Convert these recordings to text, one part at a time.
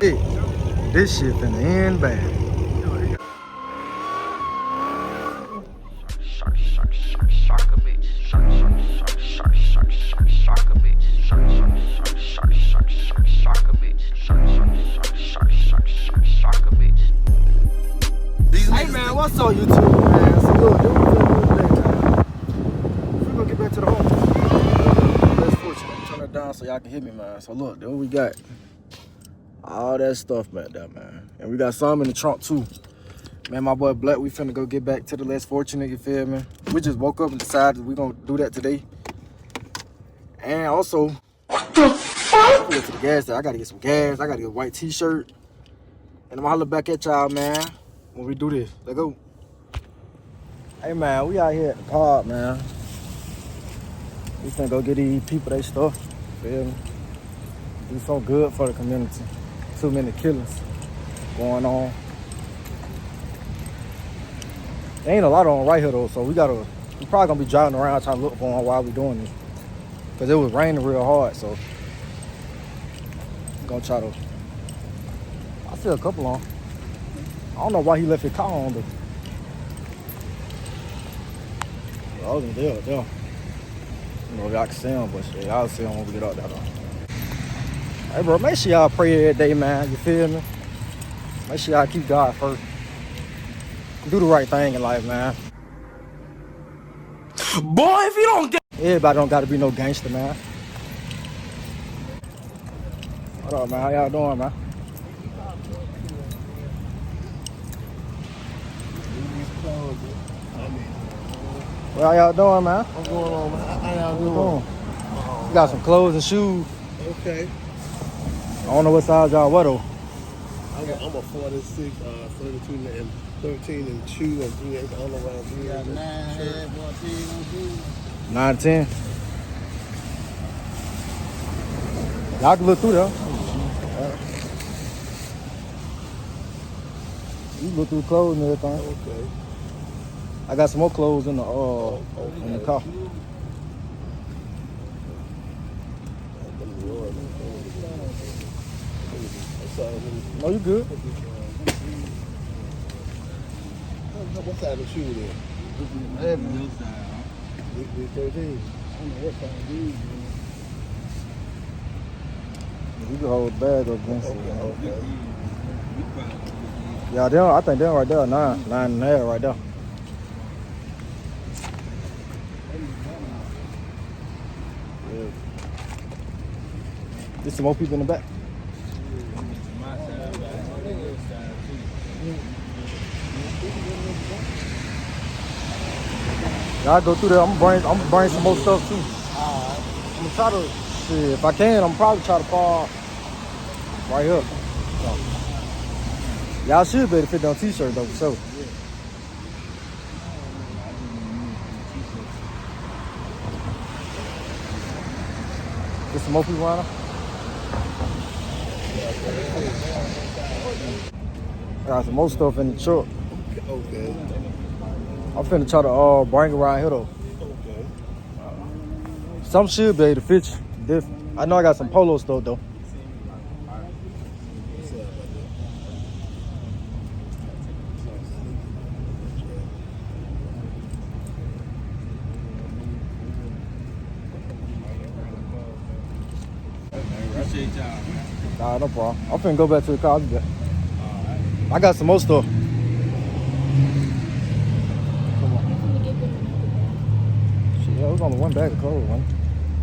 Hey, this shit finna end bad. Hey man, what's up YouTube, man? So look, this was a good day, man. We're gonna get back to the home. Let's switch it. Turn it down so y'all can hear me, man. So look, there we got all that stuff back there, man. And we got some in the trunk too. Man, my boy Black, we finna go get back to the less fortunate, you feel me? We just woke up and decided we gonna do that today. And also, what the fuck? To the gas station. I gotta get some gas. I gotta get a white t-shirt. And I'm gonna holler back at y'all, man, when we do this. Let's go. Hey, man, we out here at the park, man. We finna go get these people their stuff. Feel me? Do something good for the community. Too many killings going on. There ain't a lot on right here, though, so we probably gonna be driving around trying to look for one while we doing this. Because it was raining real hard, so I'm gonna try to. I see a couple on. I don't know why he left his car on, but I was there. I don't know if y'all can see him, but shit, y'all see him when we get out there, though. Hey, bro, make sure y'all pray every day, man. You feel me? Make sure y'all keep God first. Do the right thing in life, man. Boy, if you don't get... Everybody don't gotta be no gangster, man. What up, man? How y'all doing, man? What how y'all doing, man? What's going on, man? How y'all doing? You got some clothes and shoes. Okay. I don't know what size y'all wear, though. I'm a 46, 32 and 13 and 2 and 3. I don't know what I'm doing. Got 9, 14 on shoes. 9, 10. Y'all can look through there. You look through the clothes and everything. Okay. I got some more clothes in the car. No, you good. What side of the shoe then? 11 on your side, huh? This 13. I don't know what side of these, man. You can hold the bag up against it. Okay. Yeah, I think they're right there. 9.5 right there. Yeah. There's some more people in the back. My side, but I know their side, too. Y'all go through there. I'm gonna bring some more stuff too. I'm gonna try to see if I can. I'm probably try to park right here. So, y'all should be able to fit down t-shirt though, for sure. There's some more people around here. I got some more stuff in the truck. Okay. I'm finna try to bring it around here though. Okay. Some should be able to fit you. I know I got some polo stuff though. Appreciate y'all, man. Nah, no problem. I'm finna go back to the car. I got some more stuff. Yeah, it was only one bag of clothes, man.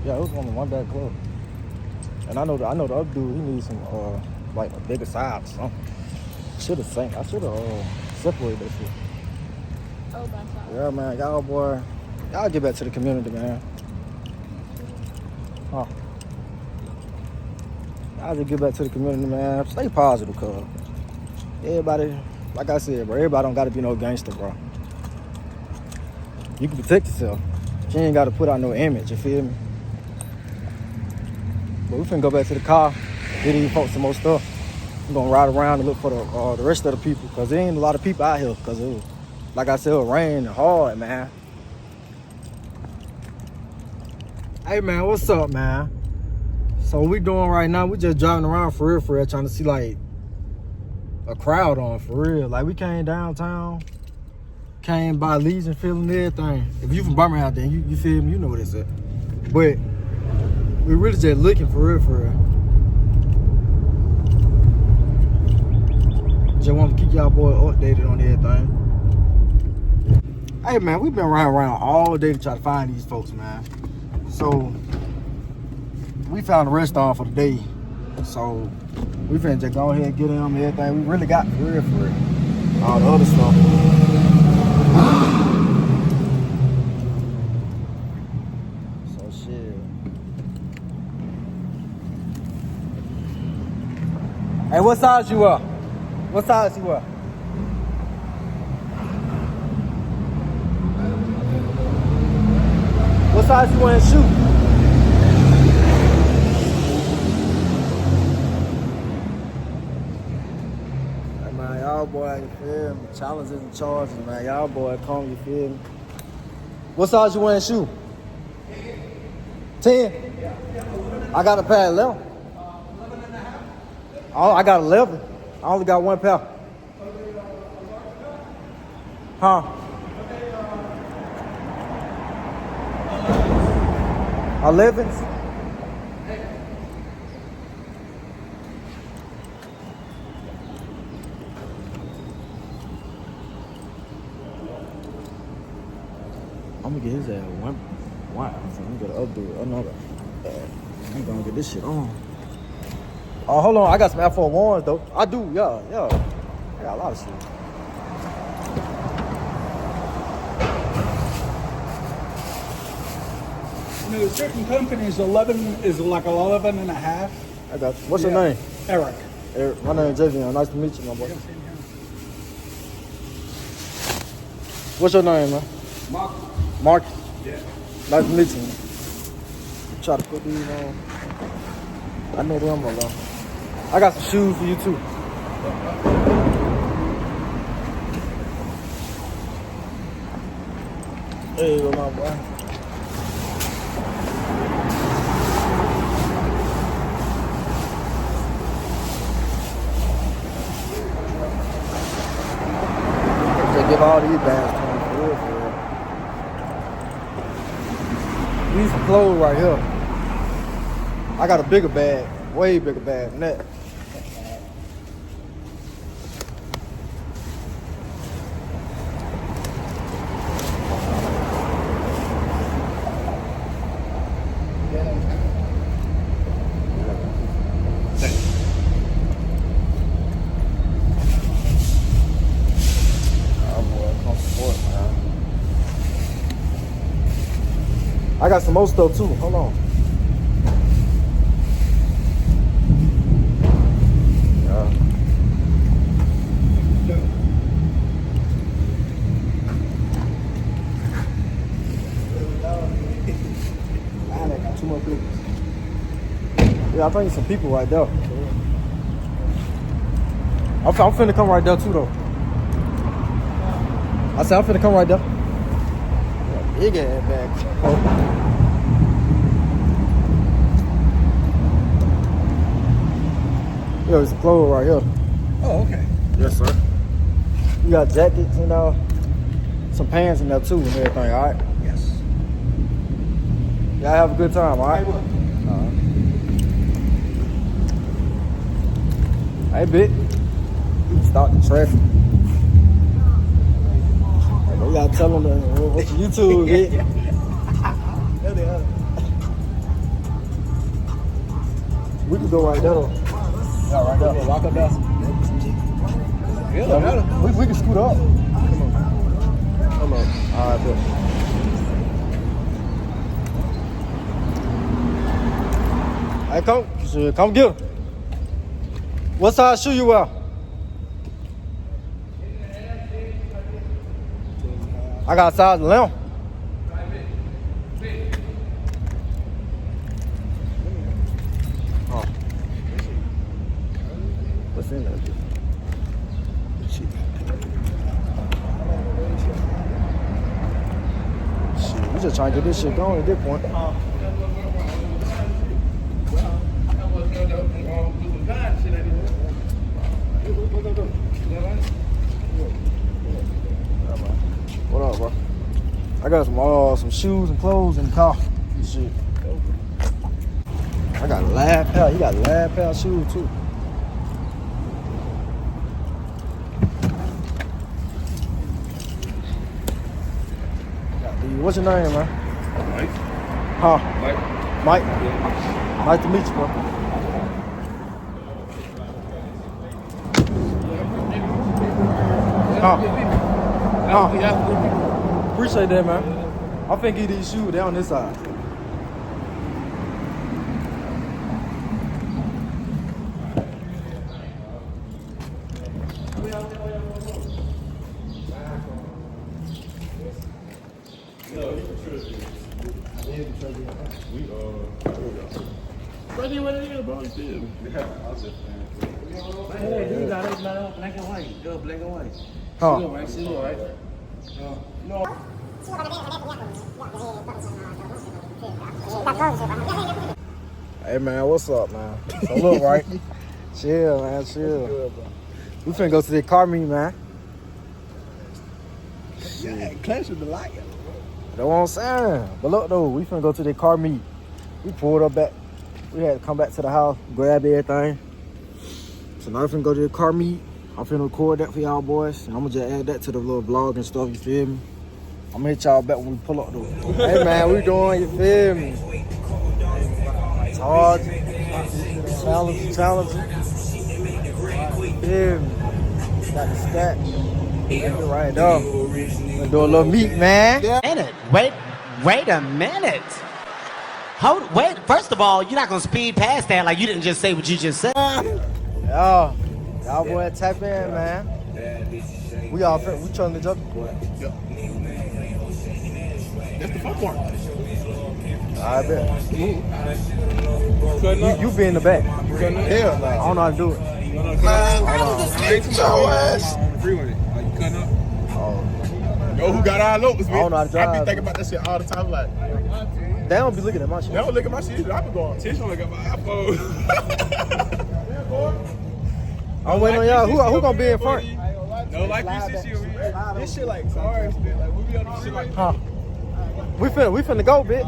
Yeah, it was only one bag of clothes. And I know the other dude, he needs some like a bigger size or something. I should have separated that shit. Oh, that's all. Yeah, man, y'all get back to the community, man. Huh? Y'all just get back to the community, man. Stay positive, cuz. Everybody, like I said, bro, everybody don't gotta be no gangster, bro. You can protect yourself. You ain't gotta put out no image, you feel me? But we finna go back to the car, get these folks some more stuff. We're gonna ride around and look for the rest of the people, cause there ain't a lot of people out here, cause it was, like I said, it was raining hard, man. Hey man, what's up, man? So what we doing right now, we just driving around for real, trying to see like a crowd on for real. Like we came downtown, came by Legion, feeling everything. If you from Birmingham, then you feel me, you know what it's at. But we really just looking for real, for real. Just want to keep y'all boy updated on everything. Hey man, we've been riding around all day to try to find these folks, man. So we found a restaurant for the day. So we finna just go ahead and get them and everything. We really got for real. All the other stuff. So shit. Hey, what size you are? What size you are? What size you want to shoot? Hey man, y'all boy, you feel me? Challenges and charges, man. Y'all boy, come, you feel me? What size you want to shoot? 10? I got a pair of 11. Oh, I got 11. I only got one pair. Huh? 11s? I'm gonna get his ass one. I'm gonna updo another. I'm gonna get this shit on. Oh, hold on. I got some F41s though. I do, yeah. I got a lot of shit. You know, certain companies, 11 is like 11 and a half. I got you. What's your name? Eric. Eric. My name is Javion. Nice to meet you, my boy. What's your name, man? Mark. Mark. Yeah. Nice to meet you. Try to put these on. I know them alone. I got some shoes for you too. There you go, my boy. Just give all these bags to me, for real. These some clothes right here. I got a bigger bag, way bigger bag than that. I got some more stuff too. Hold on. Two more people. Yeah, I think some people right there. I'm finna come right there too though. I said I'm finna come right there. Big ass bag. Yeah, there's some clothes right here. Oh, okay. Yes, sir. You got jackets and some pants in there too and everything, all right? Yes. Y'all have a good time, all right? I will. Hey, bit. You can stop the traffic. You gotta tell them what YouTube is. There they are. We can go right there though. Yeah, right there. Walk up there. Yeah, we can scoot up. Come on. All right, good. Hey, come get him. What size shoe you wear? I got a size 11. Oh. What's in there? Shit, we just trying to get this shit going at this point. Go. I got some shoes and clothes in the car and shit. I got a lab pair. You got a lab pair of shoes too. What's your name, man? Mike. Huh? Mike. Mike? Yeah. Nice to meet you, bro. Huh? Appreciate that, man. I finna get these shoes down this side. Ready what it is, bro. You see it. Hey, you got it, man. Black and white. Yo, black and white. Huh? Right? See, right? No. Hey, man, what's up, man? So look, right? Chill, man, chill. We finna go to the car meet, man. Yeah, Clash of the Lion. That's what I'm saying. But look, though, we finna go to the car meet. We pulled up back. We had to come back to the house, grab everything. So now we finna go to the car meet. I'm finna record that for y'all boys. And I'm gonna just add that to the little vlog and stuff, you feel me? I'm gonna hit y'all back when we pull up, though. Hey, man, we doing, you feel me? It's hard. Challenge. Feel me? Got the stack. Right there. Gonna do a little meet, man. Wait a minute. Wait, first of all, you're not gonna speed past that like you didn't just say what you just said. Y'all boy tap in, man. We trying to jump. Yep. That's the fun part. I bet. You be in the back. Hell no. I don't know how to do it. Get your ass. Freeway. Like you cutting up. Yo, who got our lopes, man? I don't know how to drive. I be thinking about that shit all the time. Like, They don't be looking at my shit. they don't look at my shit either. I be going, Tish don't look at my iPhone. I'm waiting on y'all. Who gonna be in front? No, like this shit. This shit like cars, man. Like we be on this shit like. Huh? We finna go, bitch.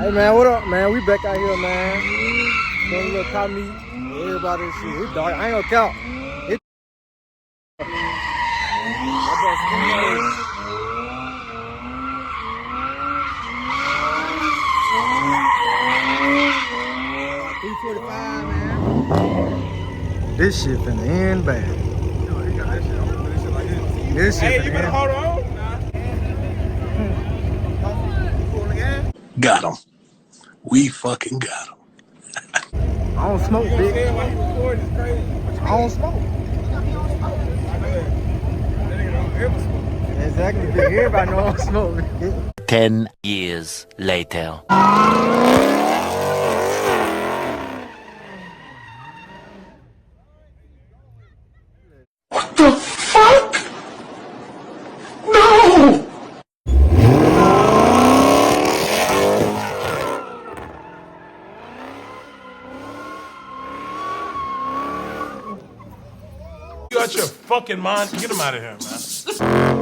Hey, man, what up, man? We back out here, man. Doing a little car meet. Everybody and shit. It's dark. I ain't gonna count. This shit finna end bad. This shit Hey, you finna better end. hold on. Got him. We fucking got him. I don't smoke, bitch. I don't smoke. Exactly, bitch. Everybody know I don't smoke, bitch. 10 years later. What the fuck? No! You got your fucking mind. Get him out of here, man.